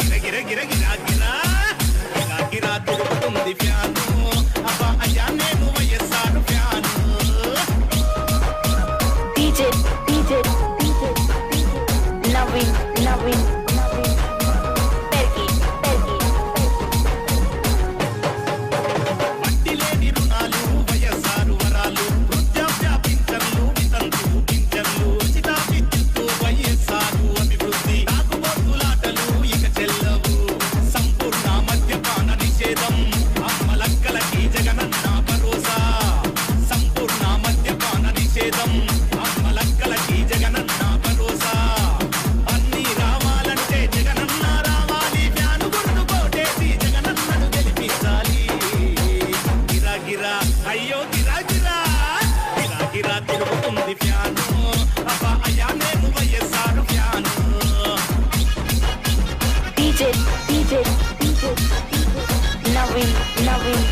గిర గిర గిరా గిరా గిరా గిరా తిరుగుతుంది ఫ్యాను అబ్బా అయ్యా నేను YSR fan DJ DJ DJ Naveen Naveen పెర్గి పెర్గి వడ్డీ లేని రుణాలు వైఎస్ఆర్ వరాలు వృద్ధాప్య పింఛన్లు వితంతు పింఛన్లు ఉచిత విద్యుత్తు వైఎస్ఆర్ అభివృద్ధి తాగుబోతులాటలు ఇక చెల్లవు సంపూర్ణ మద్యపాన నిషేధం అమ్మలక్కలకి జగనన్న భరోసా సంపూర్ణ మద్యపాన నిషేధం అమ్మలక్కలకి జగనన్న భరోసా అన్ని రావాలంటే జగనన్న రావాలి ఫ్యాను గుర్తు కోటేసి జగనన్నను గెలిపించాలి గిరా గిరా అయ్యో గిరా గిరా గిరా గిరా తిరుగుతుంది ఫ్యాను అబ్బా అయ్యా నేను YSR fan DJ DJ DJ Naveen Naveen